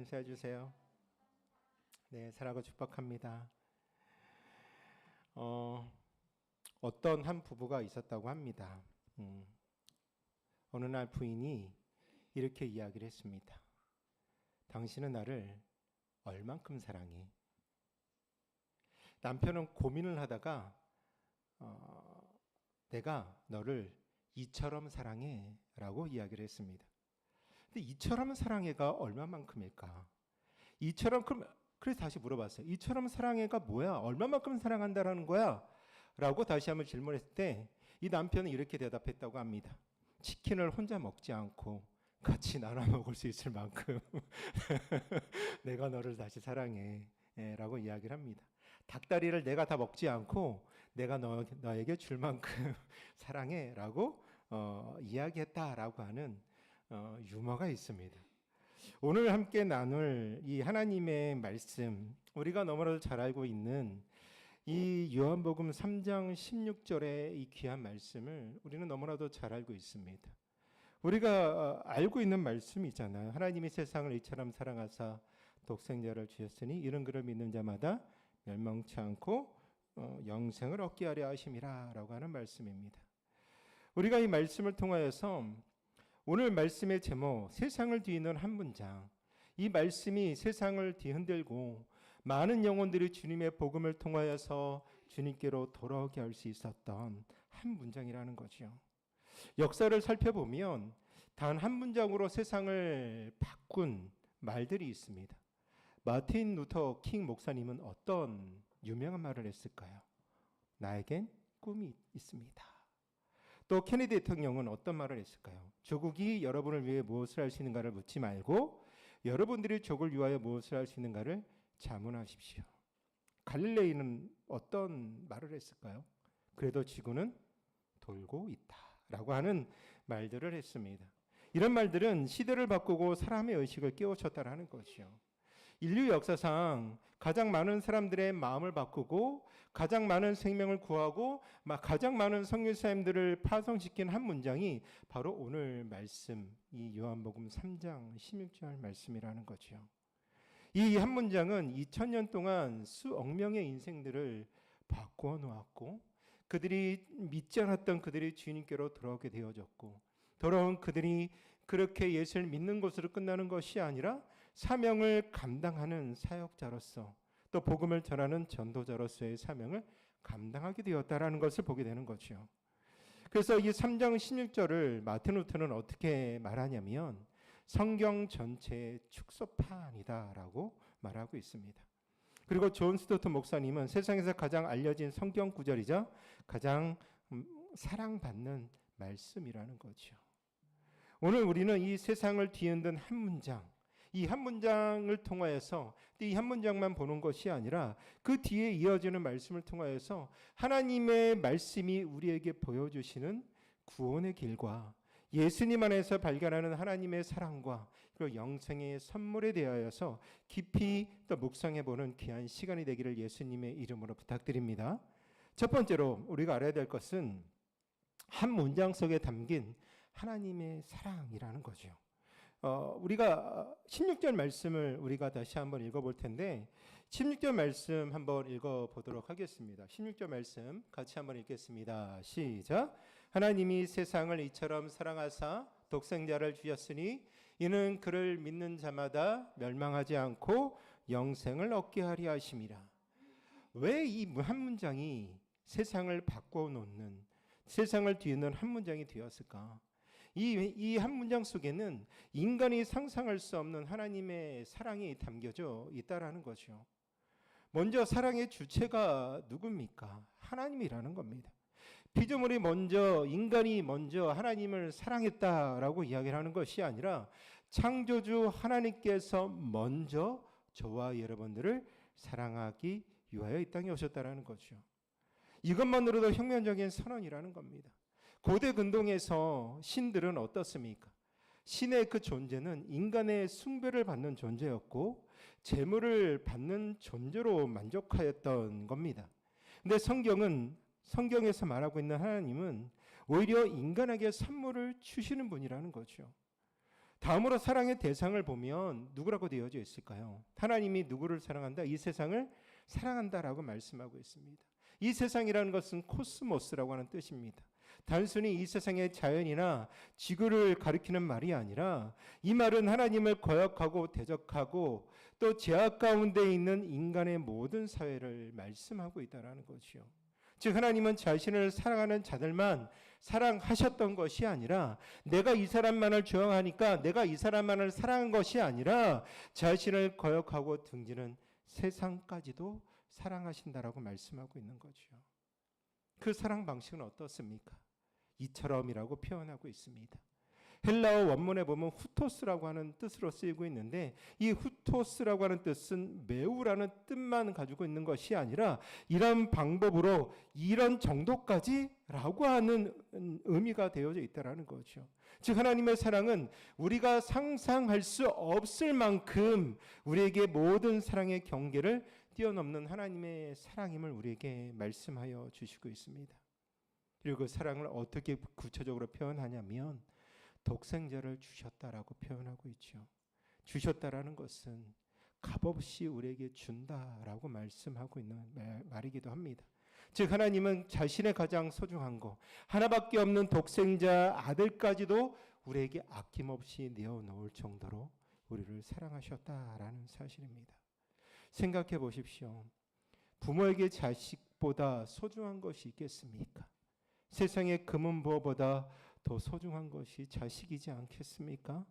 인사해 주세요. 네, 사랑하고 축복합니다. 어떤 한 부부가 있었다고 합니다. 어느 날 부인이 이렇게 이야기를 했습니다. 당신은 나를 얼만큼 사랑해? 남편은 고민을 하다가 내가 너를 이처럼 사랑해 라고 이야기를 했습니다. 근데 이처럼 사랑해가 얼마만큼일까? 그래서 다시 물어봤어요. 이처럼 사랑해가 뭐야? 얼마만큼 사랑한다라는 거야? 라고 다시 한번 질문했을 때 이 남편은 이렇게 대답했다고 합니다. 치킨을 혼자 먹지 않고 같이 나눠 먹을 수 있을 만큼 내가 너를 다시 사랑해 라고 이야기를 합니다. 닭다리를 내가 다 먹지 않고 내가 너에게 줄 만큼 사랑해 라고 이야기했다라고 하는 유머가 있습니다. 오늘 함께 나눌 이 하나님의 말씀, 우리가 너무나도 잘 알고 있는 이 요한복음 3장 16절의 이 귀한 말씀을 우리는 너무나도 잘 알고 있습니다. 우리가 알고 있는 말씀이잖아요. 하나님이 세상을 이처럼 사랑하사 독생자를 주셨으니 이런 그를 믿는 자마다 멸망치 않고 영생을 얻게 하려 하심이라 라고 하는 말씀입니다. 우리가 이 말씀을 통하여서 오늘 말씀의 제목, 세상을 뒤흔든 한 문장, 이 말씀이 세상을 뒤흔들고 많은 영혼들이 주님의 복음을 통하여서 주님께로 돌아오게 할 수 있었던 한 문장이라는 거죠. 역사를 살펴보면 단 한 문장으로 세상을 바꾼 말들이 있습니다. 마틴 루터 킹 목사님은 어떤 유명한 말을 했을까요? 나에겐 꿈이 있습니다. 또 케네디 대통령은 어떤 말을 했을까요? 조국이 여러분을 위해 무엇을 할 수 있는가를 묻지 말고 여러분들이 조국을 위하여 무엇을 할 수 있는가를 자문하십시오. 갈릴레이는 어떤 말을 했을까요? 그래도 지구는 돌고 있다 라고 하는 말들을 했습니다. 이런 말들은 시대를 바꾸고 사람의 의식을 깨우쳤다라는 것이죠. 인류 역사상 가장 많은 사람들의 마음을 바꾸고 가장 많은 생명을 구하고 가장 많은 선교사님들을 파송시킨 한 문장이 바로 오늘 말씀, 이 요한복음 3장 16절 말씀이라는 거죠. 이 한 문장은 2000년 동안 수억 명의 인생들을 바꾸어 놓았고 그들이 믿지 않았던 그들이 주님께로 돌아오게 되어졌고 돌아온 그들이 그렇게 예수를 믿는 것으로 끝나는 것이 아니라 사명을 감당하는 사역자로서 또 복음을 전하는 전도자로서의 사명을 감당하게 되었다라는 것을 보게 되는 거죠. 그래서 이 3장 16절을 마틴 루터는 어떻게 말하냐면 성경 전체의 축소판이다라고 말하고 있습니다. 그리고 존 스토트 목사님은 세상에서 가장 알려진 성경 구절이자 가장 사랑받는 말씀이라는 거죠. 오늘 우리는 이 세상을 뒤흔든 한 문장, 이 한 문장을 통하여서 이 한 문장만 보는 것이 아니라 그 뒤에 이어지는 말씀을 통하여서 하나님의 말씀이 우리에게 보여주시는 구원의 길과 예수님 안에서 발견하는 하나님의 사랑과 그리고 영생의 선물에 대하여서 깊이 또 묵상해보는 귀한 시간이 되기를 예수님의 이름으로 부탁드립니다. 첫 번째로 우리가 알아야 될 것은 한 문장 속에 담긴 하나님의 사랑이라는 거죠. 우리가 16절 말씀을 우리가 다시 한번 읽어볼 텐데 16절 말씀 한번 읽어보도록 하겠습니다. 16절 말씀 같이 한번 읽겠습니다. 시작. 하나님이 세상을 이처럼 사랑하사 독생자를 주셨으니 이는 그를 믿는 자마다 멸망하지 않고 영생을 얻게 하려 하심이라. 왜 이 한 문장이 세상을 바꿔 놓는 세상을 뒤흔든 한 문장이 되었을까? 이 한 문장 속에는 인간이 상상할 수 없는 하나님의 사랑이 담겨져 있다라는 거죠. 먼저 사랑의 주체가 누굽니까? 하나님이라는 겁니다. 피조물이 먼저, 인간이 먼저 하나님을 사랑했다라고 이야기를 하는 것이 아니라 창조주 하나님께서 먼저 저와 여러분들을 사랑하기 위하여 이 땅에 오셨다라는 거죠. 이것만으로도 혁명적인 선언이라는 겁니다. 고대 근동에서 신들은 어떻습니까? 신의 그 존재는 인간의 숭배를 받는 존재였고 재물을 받는 존재로 만족하였던 겁니다. 근데 성경에서 말하고 있는 하나님은 오히려 인간에게 선물을 주시는 분이라는 거죠. 다음으로 사랑의 대상을 보면 누구라고 되어져 있을까요? 하나님이 누구를 사랑한다? 이 세상을 사랑한다라고 말씀하고 있습니다. 이 세상이라는 것은 코스모스라고 하는 뜻입니다. 단순히 이 세상의 자연이나 지구를 가리키는 말이 아니라 이 말은 하나님을 거역하고 대적하고 또 죄악 가운데 있는 인간의 모든 사회를 말씀하고 있다는 것이요. 즉 하나님은 자신을 사랑하는 자들만 사랑하셨던 것이 아니라 내가 이 사람만을 좋아하니까 내가 이 사람만을 사랑한 것이 아니라 자신을 거역하고 등지는 세상까지도 사랑하신다라고 말씀하고 있는 거죠. 그 사랑 방식은 어떻습니까? 이처럼이라고 표현하고 있습니다. 헬라어 원문에 보면 후토스라고 하는 뜻으로 쓰이고 있는데 이 후토스라고 하는 뜻은 매우라는 뜻만 가지고 있는 것이 아니라 이런 방법으로 이런 정도까지라고 하는 의미가 되어져 있다는 거죠. 즉 하나님의 사랑은 우리가 상상할 수 없을 만큼 우리에게 모든 사랑의 경계를 뛰어넘는 하나님의 사랑임을 우리에게 말씀하여 주시고 있습니다. 그리고 그 사랑을 어떻게 구체적으로 표현하냐면 독생자를 주셨다라고 표현하고 있죠. 주셨다라는 것은 값없이 우리에게 준다라고 말씀하고 있는 말이기도 합니다. 즉 하나님은 자신의 가장 소중한 거 하나밖에 없는 독생자 아들까지도 우리에게 아낌없이 내어놓을 정도로 우리를 사랑하셨다라는 사실입니다. 생각해 보십시오. 부모에게 자식보다 소중한 것이 있겠습니까? 세상의 금은보화보다 더 소중한 것이 자식이지 않겠습니까?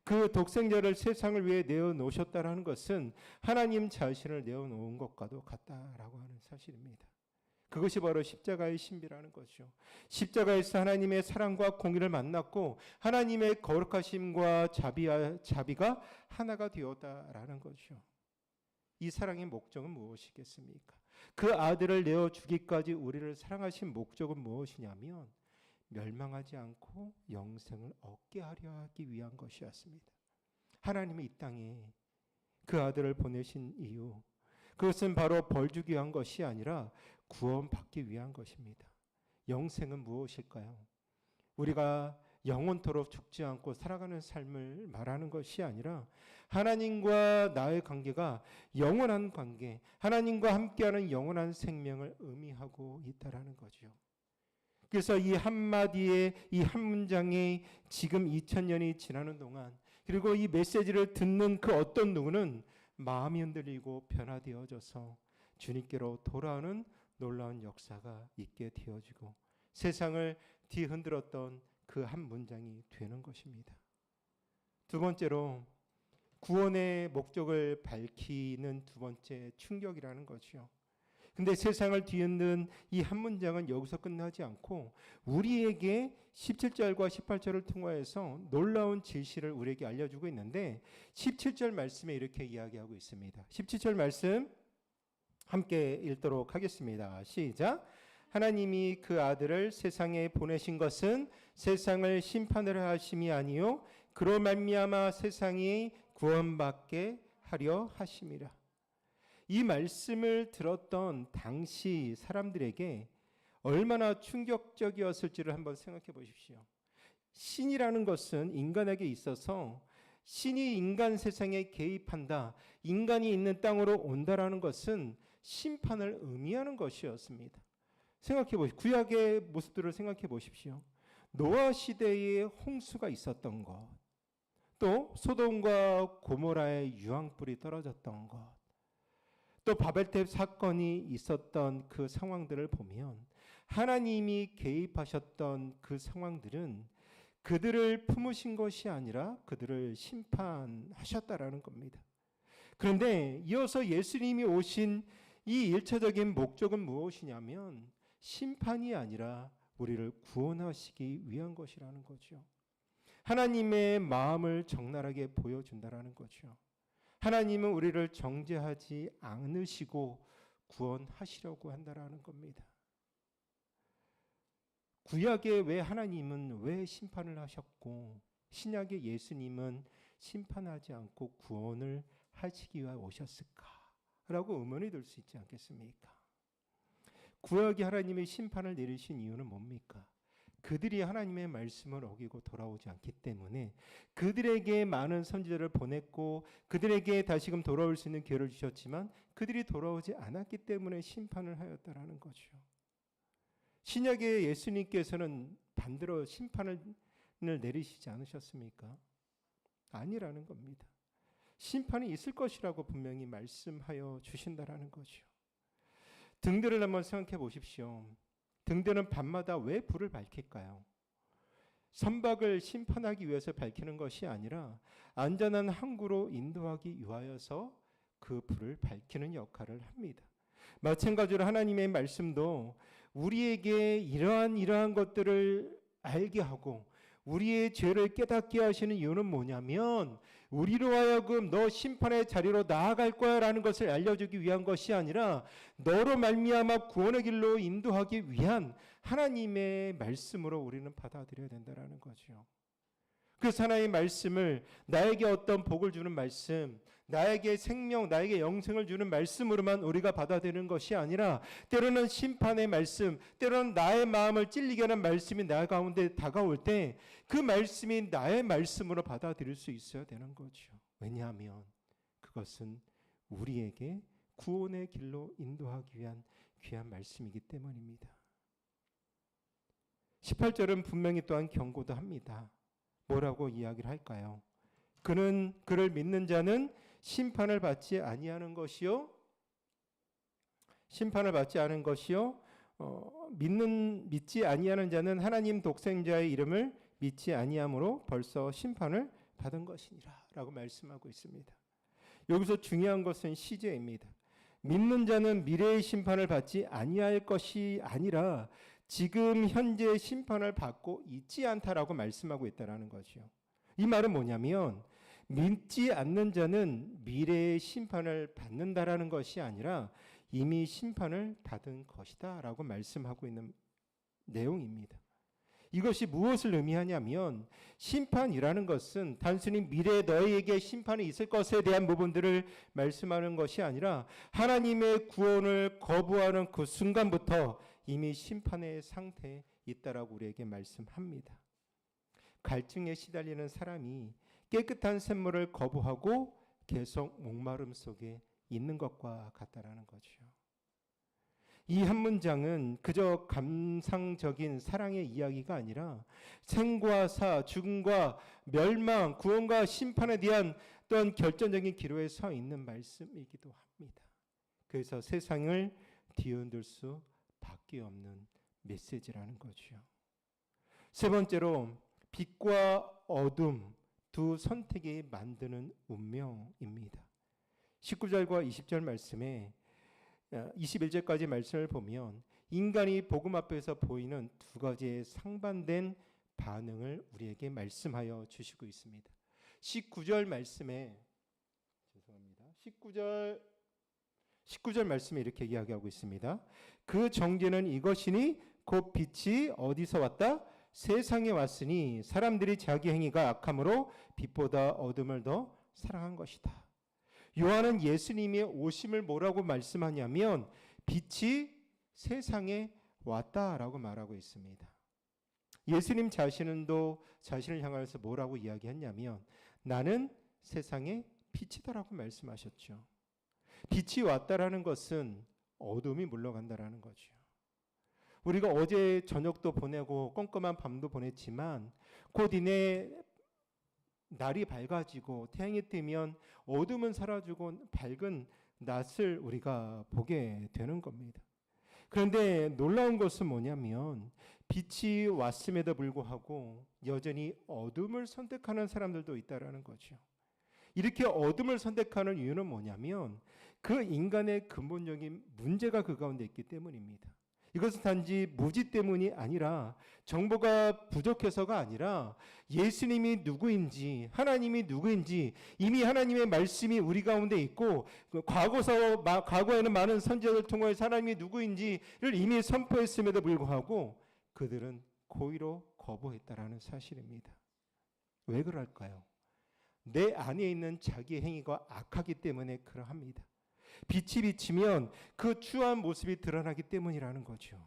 그 독생자를 세상을 위해 내어놓으셨다는 것은 하나님 자신을 내어놓은 것과도 같다라고 하는 사실입니다. 그것이 바로 십자가의 신비라는 거죠. 십자가에서 하나님의 사랑과 공의를 만났고 하나님의 거룩하심과 자비가 하나가 되었다라는 거죠. 이 사랑의 목적은 무엇이겠습니까? 그 아들을 내어주기까지 우리를 사랑하신 목적은 무엇이냐면 멸망하지 않고 영생을 얻게 하려 하기 위한 것이었습니다. 하나님이 이 땅에 그 아들을 보내신 이유, 그것은 바로 벌 주기 위한 것이 아니라 구원받기 위한 것입니다. 영생은 무엇일까요? 우리가 영원토록 죽지 않고 살아가는 삶을 말하는 것이 아니라 하나님과 나의 관계가 영원한 관계, 하나님과 함께하는 영원한 생명을 의미하고 있다라는 거죠. 그래서 이 한마디에 이 한 문장에 지금 2000년이 지나는 동안 그리고 이 메시지를 듣는 그 어떤 누구는 마음이 흔들리고 변화되어져서 주님께로 돌아오는 놀라운 역사가 있게 되어지고 세상을 뒤흔들었던 그 한 문장이 되는 것입니다. 두 번째로 구원의 목적을 밝히는 두 번째 충격이라는 거죠. 근데 세상을 뒤흔든 이 한 문장은 여기서 끝나지 않고 우리에게 17절과 18절을 통하여서 놀라운 진실을 우리에게 알려주고 있는데 17절 말씀에 이렇게 이야기하고 있습니다. 17절 말씀 함께 읽도록 하겠습니다. 시작. 하나님이 그 아들을 세상에 보내신 것은 세상을 심판하려 하심이 아니요 그로 말미암아 세상이 구원받게 하려 하심이라. 이 말씀을 들었던 당시 사람들에게 얼마나 충격적이었을지를 한번 생각해 보십시오. 신이라는 것은 인간에게 있어서 신이 인간 세상에 개입한다, 인간이 있는 땅으로 온다라는 것은 심판을 의미하는 것이었습니다. 생각해 보십시오. 구약의 모습들을 생각해 보십시오. 노아 시대에 홍수가 있었던 것, 또 소돔과 고모라의 유황불이 떨어졌던 것, 또 바벨탑 사건이 있었던 그 상황들을 보면 하나님이 개입하셨던 그 상황들은 그들을 품으신 것이 아니라 그들을 심판하셨다라는 겁니다. 그런데 이어서 예수님이 오신 이 1차적인 목적은 무엇이냐면 심판이 아니라 우리를 구원하시기 위한 것이라는 거죠. 하나님의 마음을 적나라하게 보여준다라는 거죠. 하나님은 우리를 정죄하지 않으시고 구원하시려고 한다라는 겁니다. 구약에 왜 하나님은 왜 심판을 하셨고 신약의 예수님은 심판하지 않고 구원을 하시기 위해 오셨을까라고 의문이 들 수 있지 않겠습니까? 구약의 하나님의 심판을 내리신 이유는 뭡니까? 그들이 하나님의 말씀을 어기고 돌아오지 않기 때문에 그들에게 많은 선지자를 보냈고 그들에게 다시금 돌아올 수 있는 기회를 주셨지만 그들이 돌아오지 않았기 때문에 심판을 하였다라는 거죠. 신약의 예수님께서는 반대로 심판을 내리시지 않으셨습니까? 아니라는 겁니다. 심판이 있을 것이라고 분명히 말씀하여 주신다라는 거죠. 등대를 한번 생각해 보십시오. 등대는 밤마다 왜 불을 밝힐까요? 선박을 심판하기 위해서 밝히는 것이 아니라 안전한 항구로 인도하기 위하여서 그 불을 밝히는 역할을 합니다. 마찬가지로 하나님의 말씀도 우리에게 이러한 것들을 알게 하고 우리의 죄를 깨닫게 하시는 이유는 뭐냐면 우리로 하여금 너 심판의 자리로 나아갈 거야 라는 것을 알려주기 위한 것이 아니라 너로 말미암아 구원의 길로 인도하기 위한 하나님의 말씀으로 우리는 받아들여야 된다는 거죠. 그래서 하나님의 말씀을 나에게 어떤 복을 주는 말씀, 나에게 생명, 나에게 영생을 주는 말씀으로만 우리가 받아들이는 것이 아니라 때로는 심판의 말씀, 때로는 나의 마음을 찔리게 하는 말씀이 나 가운데 다가올 때 그 말씀이 나의 말씀으로 받아들일 수 있어야 되는 거죠. 왜냐하면 그것은 우리에게 구원의 길로 인도하기 위한 귀한 말씀이기 때문입니다. 18절은 분명히 또한 경고도 합니다. 뭐라고 이야기를 할까요? 그를 믿는 자는 심판을 받지 아니하는 것이요. 심판을 받지 않은 것이요. 믿지 아니하는 자는 하나님 독생자의 이름을 믿지 아니함으로 벌써 심판을 받은 것이니라라고 말씀하고 있습니다. 여기서 중요한 것은 시제입니다. 믿는 자는 미래의 심판을 받지 아니할 것이 아니라 지금 현재 심판을 받고 있지 않다라고 말씀하고 있다라는 거죠. 이 말은 뭐냐면 믿지 않는 자는 미래의 심판을 받는다라는 것이 아니라 이미 심판을 받은 것이다라고 말씀하고 있는 내용입니다. 이것이 무엇을 의미하냐면 심판이라는 것은 단순히 미래에 너희에게 심판이 있을 것에 대한 부분들을 말씀하는 것이 아니라 하나님의 구원을 거부하는 그 순간부터 이미 심판의 상태에 있다라고 우리에게 말씀합니다. 갈증에 시달리는 사람이 깨끗한 샘물을 거부하고 계속 목마름 속에 있는 것과 같다라는 거죠. 이 한 문장은 그저 감상적인 사랑의 이야기가 아니라 생과 사, 죽음과 멸망, 구원과 심판에 대한 또한 결정적인 기로에 서 있는 말씀이기도 합니다. 그래서 세상을 뒤흔들 수밖에 없는 메시지라는 거죠. 세 번째로 빛과 어둠 두 선택이 만드는 운명입니다. 19절과 20절 말씀에 21절까지 말씀을 보면 인간이 복음 앞에서 보이는 두 가지의 상반된 반응을 우리에게 말씀하여 주시고 있습니다. 19절 말씀에 19절 말씀에 이렇게 이야기하고 있습니다. 그 정죄는 이것이니 곧 빛이 어디서 왔다? 세상에 왔으니 사람들이 자기 행위가 악함으로 빛보다 어둠을 더 사랑한 것이다. 요한은 예수님의 오심을 뭐라고 말씀하냐면 빛이 세상에 왔다라고 말하고 있습니다. 예수님 자신도 자신을 향하여서 뭐라고 이야기했냐면 나는 세상의 빛이다라고 말씀하셨죠. 빛이 왔다라는 것은 어둠이 물러간다라는 거죠. 우리가 어제 저녁도 보내고 껌껌한 밤도 보냈지만 곧 이내 날이 밝아지고 태양이 뜨면 어둠은 사라지고 밝은 낮을 우리가 보게 되는 겁니다. 그런데 놀라운 것은 뭐냐면 빛이 왔음에도 불구하고 여전히 어둠을 선택하는 사람들도 있다라는 거죠. 이렇게 어둠을 선택하는 이유는 뭐냐면 그 인간의 근본적인 문제가 그 가운데 있기 때문입니다. 이것은 단지 무지 때문이 아니라 정보가 부족해서가 아니라 예수님이 누구인지 하나님이 누구인지 이미 하나님의 말씀이 우리 가운데 있고 과거에는 많은 선지자들 통해서 하나님이 누구인지를 이미 선포했음에도 불구하고 그들은 고의로 거부했다라는 사실입니다. 왜 그럴까요? 내 안에 있는 자기 행위가 악하기 때문에 그러합니다. 빛이 비치면 그 추한 모습이 드러나기 때문이라는 거죠.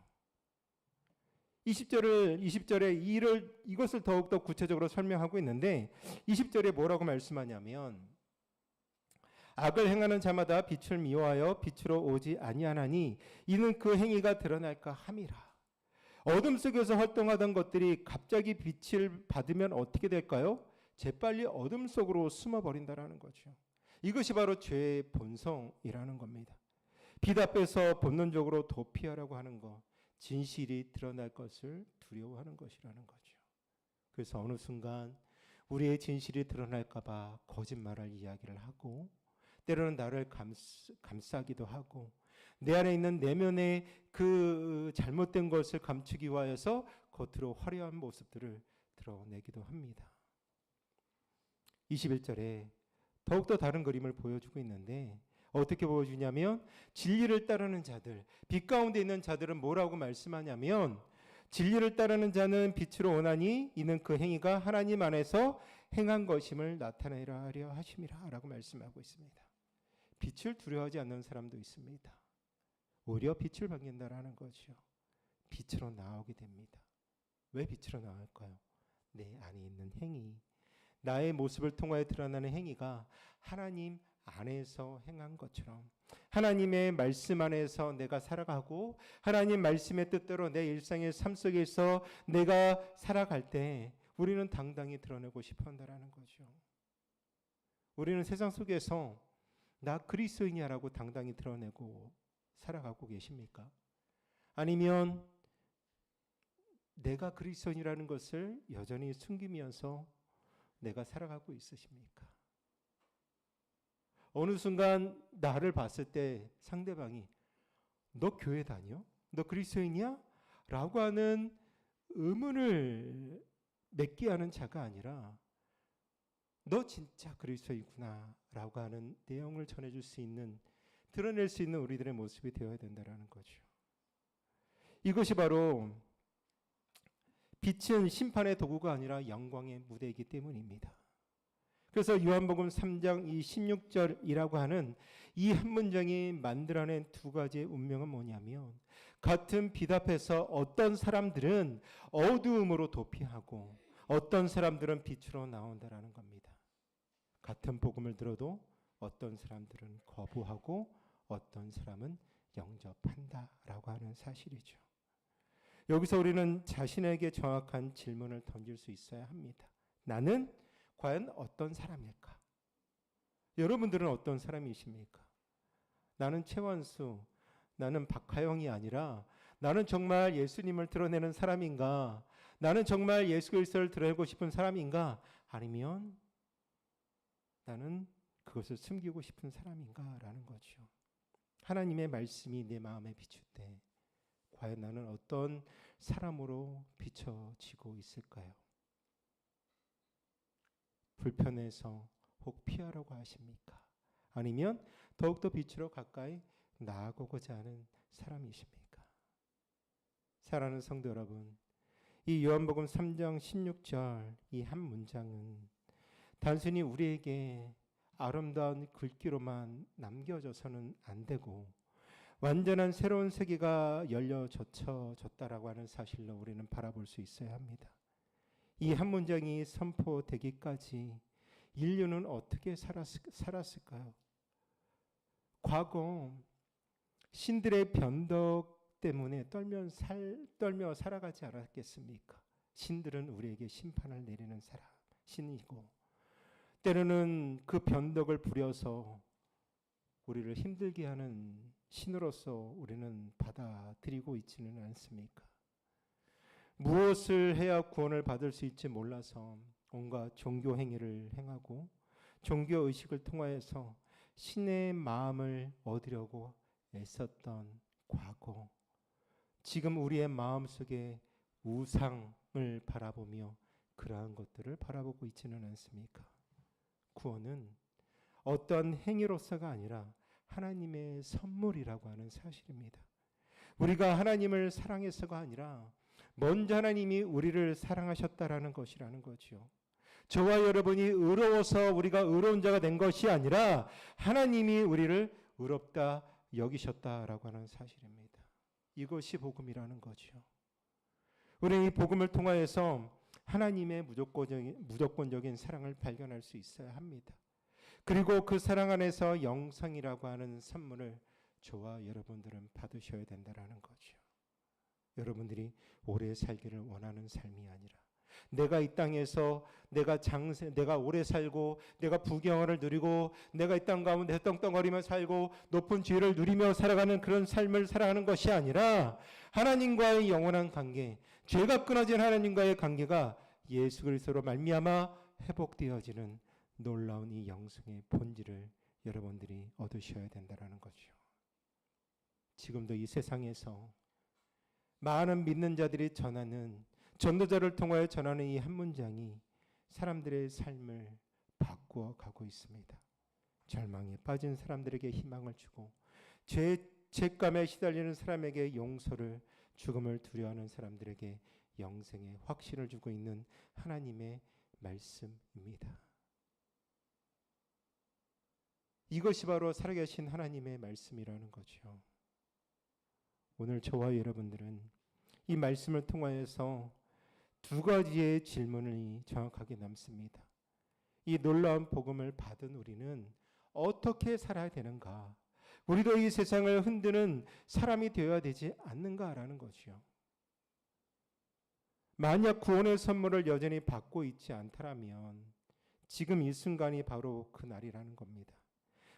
20절에 이것을 더욱더 구체적으로 설명하고 있는데 20절에 뭐라고 말씀하냐면 악을 행하는 자마다 빛을 미워하여 빛으로 오지 아니하나니 이는 그 행위가 드러날까 함이라. 어둠 속에서 활동하던 것들이 갑자기 빛을 받으면 어떻게 될까요? 재빨리 어둠 속으로 숨어버린다라는 거죠. 이것이 바로 죄의 본성이라는 겁니다. 빛 앞에서 본능적으로 도피하라고 하는 것, 진실이 드러날 것을 두려워하는 것이라는 거죠. 그래서 어느 순간 우리의 진실이 드러날까 봐 거짓말을 이야기를 하고 때로는 나를 감싸기도 하고 내 안에 있는 내면의 그 잘못된 것을 감추기 위하여서 겉으로 화려한 모습들을 드러내기도 합니다. 21절에 더욱더 다른 그림을 보여주고 있는데 어떻게 보여주냐면 진리를 따르는 자들, 빛 가운데 있는 자들은 뭐라고 말씀하냐면 진리를 따르는 자는 빛으로 오나니 이는 그 행위가 하나님 안에서 행한 것임을 나타내려 하려 하심이라 라고 말씀하고 있습니다. 빛을 두려워하지 않는 사람도 있습니다. 오히려 빛을 반긴다라는 거죠. 빛으로 나오게 됩니다. 왜 빛으로 나올까요? 내 안에 있는 행위, 나의 모습을 통하여 드러나는 행위가 하나님 안에서 행한 것처럼 하나님의 말씀 안에서 내가 살아가고 하나님 말씀의 뜻대로 내 일상의 삶 속에서 내가 살아갈 때 우리는 당당히 드러내고 싶어 한다라는 거죠. 우리는 세상 속에서 나 그리스도인이야라고 당당히 드러내고 살아가고 계십니까? 아니면 내가 그리스도인이라는 것을 여전히 숨기면서 내가 살아가고 있으십니까? 어느 순간 나를 봤을 때 상대방이 너 교회 다녀? 너 그리스도인이야? 라고 하는 의문을 맺게 하는 자가 아니라 너 진짜 그리스도이구나 라고 하는 내용을 전해줄 수 있는, 드러낼 수 있는 우리들의 모습이 되어야 된다는 거죠. 이것이 바로 빛은 심판의 도구가 아니라 영광의 무대이기 때문입니다. 그래서 요한복음 3장 이 16절이라고 하는 이 한 문장이 만들어낸 두 가지의 운명은 뭐냐면 같은 빛 앞에서 어떤 사람들은 어두움으로 도피하고 어떤 사람들은 빛으로 나온다라는 겁니다. 같은 복음을 들어도 어떤 사람들은 거부하고 어떤 사람은 영접한다라고 하는 사실이죠. 여기서 우리는 자신에게 정확한 질문을 던질 수 있어야 합니다. 나는 과연 어떤 사람일까? 여러분들은 어떤 사람이십니까? 나는 최원수, 나는 박하영이 아니라 나는 정말 예수님을 드러내는 사람인가? 나는 정말 예수 그리스도를 드러내고 싶은 사람인가? 아니면 나는 그것을 숨기고 싶은 사람인가라는 거죠. 하나님의 말씀이 내 마음에 비출 때 과연 나는 어떤 사람으로 비춰지고 있을까요? 불편해서 혹 피하려고 하십니까? 아니면 더욱더 빛으로 가까이 나아가고자 하는 사람이십니까? 사랑하는 성도 여러분, 이 요한복음 3장 16절 이 한 문장은 단순히 우리에게 아름다운 글귀로만 남겨져서는 안 되고 완전한 새로운 세계가 열려 젖혀졌다라고 하는 사실로 우리는 바라볼 수 있어야 합니다. 이 한 문장이 선포되기까지 인류는 어떻게 살았을까요? 과거 신들의 변덕 때문에 떨며 살아가지 않았겠습니까? 신들은 우리에게 심판을 내리는 신이고 때로는 그 변덕을 부려서 우리를 힘들게 하는 신으로서 우리는 받아들이고 있지는 않습니까? 무엇을 해야 구원을 받을 수 있지 몰라서 온갖 종교 행위를 행하고 종교 의식을 통하여서 신의 마음을 얻으려고 애썼던 과거, 지금 우리의 마음속에 우상을 바라보며 그러한 것들을 바라보고 있지는 않습니까? 구원은 어떤 행위로서가 아니라 하나님의 선물이라고 하는 사실입니다. 우리가 하나님을 사랑해서가 아니라 먼저 하나님이 우리를 사랑하셨다라는 것이라는 거죠. 저와 여러분이 의로워서 우리가 의로운 자가 된 것이 아니라 하나님이 우리를 의롭다 여기셨다라고 하는 사실입니다. 이것이 복음이라는 거죠. 우리는 이 복음을 통하여서 하나님의 무조건적인 사랑을 발견할 수 있어야 합니다. 그리고 그 사랑 안에서 영생이라고 하는 선물을 저와 여러분들은 받으셔야 된다는 거죠. 여러분들이 오래 살기를 원하는 삶이 아니라 내가 이 땅에서 내가 오래 살고 내가 부귀영화를 누리고 내가 이 땅 가운데 떵떵거리며 살고 높은 지위를 누리며 살아가는 그런 삶을 살아가는 것이 아니라 하나님과의 영원한 관계, 죄가 끊어진 하나님과의 관계가 예수 그리스도로 말미암아 회복되어지는 놀라운 이 영생의 본질을 여러분들이 얻으셔야 된다는 거죠. 지금도 이 세상에서 많은 믿는 자들이 전하는, 전도자를 통하여 전하는 이 한 문장이 사람들의 삶을 바꾸어 가고 있습니다. 절망에 빠진 사람들에게 희망을 주고 죄감에 시달리는 사람에게 용서를, 죽음을 두려워하는 사람들에게 영생의 확신을 주고 있는 하나님의 말씀입니다. 이것이 바로 살아계신 하나님의 말씀이라는 거죠. 오늘 저와 여러분들은 이 말씀을 통하여서 두 가지의 질문이 정확하게 남습니다. 이 놀라운 복음을 받은 우리는 어떻게 살아야 되는가? 우리도 이 세상을 흔드는 사람이 되어야 되지 않는가라는 거죠. 만약 구원의 선물을 여전히 받고 있지 않다면 지금 이 순간이 바로 그 날이라는 겁니다.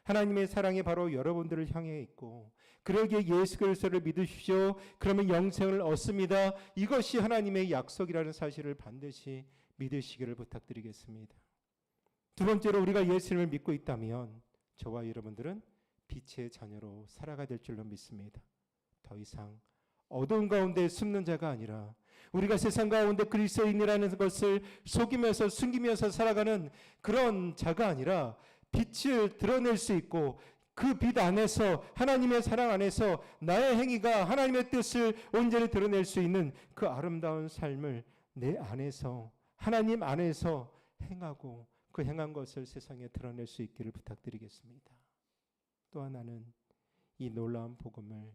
하나님의 사랑이 바로 여러분들을 향해 있고 그러기에 예수 그리스도를 믿으십시오. 그러면 영생을 얻습니다. 이것이 하나님의 약속이라는 사실을 반드시 믿으시기를 부탁드리겠습니다. 두 번째로 우리가 예수님을 믿고 있다면 저와 여러분들은 빛의 자녀로 살아가야 될 줄로 믿습니다. 더 이상 어두운 가운데 숨는 자가 아니라 우리가 세상 가운데 그리스도인이라는 것을 속이면서 숨기면서 살아가는 그런 자가 아니라 빛을 드러낼 수 있고 그 빛 안에서 하나님의 사랑 안에서 나의 행위가 하나님의 뜻을 온전히 드러낼 수 있는 그 아름다운 삶을 내 안에서 하나님 안에서 행하고 그 행한 것을 세상에 드러낼 수 있기를 부탁드리겠습니다. 또 하나는 이 놀라운 복음을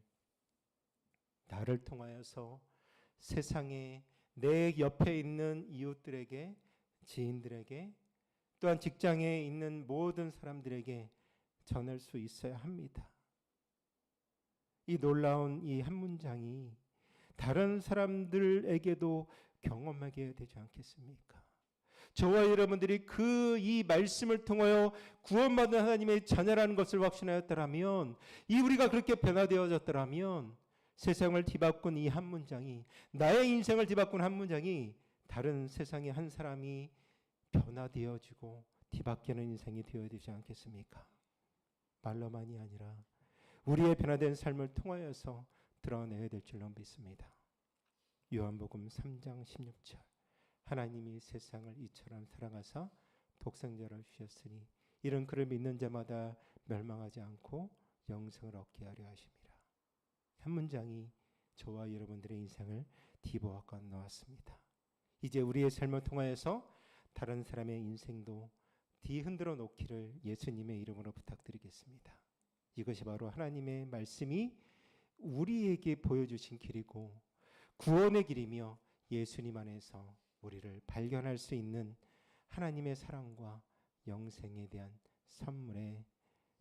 나를 통하여서 세상에 내 옆에 있는 이웃들에게, 지인들에게, 또한 직장에 있는 모든 사람들에게 전할 수 있어야 합니다. 이 놀라운 이 한 문장이 다른 사람들에게도 경험하게 되지 않겠습니까? 저와 여러분들이 이 말씀을 통하여 구원받은 하나님의 자녀라는 것을 확신하였더라면, 이 우리가 그렇게 변화되어졌더라면 세상을 뒤바꾼 이 한 문장이, 나의 인생을 뒤바꾼 한 문장이 다른 세상의 한 사람이 변화되어지고 뒤바뀌는 인생이 되어야 되지 않겠습니까? 말로만이 아니라 우리의 변화된 삶을 통하여서 드러내야 될 줄로 믿습니다. 요한복음 3장 16절 하나님이 세상을 이처럼 사랑하사 독생자를 주셨으니 이런 그를 믿는 자마다 멸망하지 않고 영생을 얻게 하려 하심이라. 한 문장이 저와 여러분들의 인생을 뒤바꿔 놓았습니다. 이제 우리의 삶을 통하여서 다른 사람의 인생도 뒤흔들어 놓기를 예수님의 이름으로 부탁드리겠습니다. 이것이 바로 하나님의 말씀이 우리에게 보여주신 길이고 구원의 길이며 예수님 안에서 우리를 발견할 수 있는 하나님의 사랑과 영생에 대한 선물에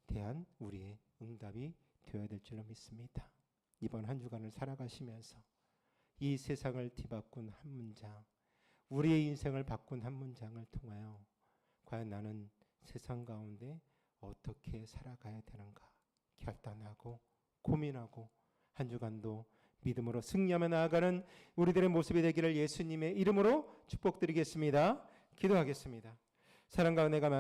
대한 우리의 응답이 되어야 될 줄로 믿습니다. 이번 한 주간을 살아가시면서 이 세상을 뒤바꾼 한 문장, 우리의 인생을 바꾼 한 문장을 통하여 과연 나는 세상 가운데 어떻게 살아가야 되는가 결단하고 고민하고 한 주간도 믿음으로 승리하며 나아가는 우리들의 모습이 되기를 예수님의 이름으로 축복드리겠습니다. 기도하겠습니다. 사랑과 은혜가 많은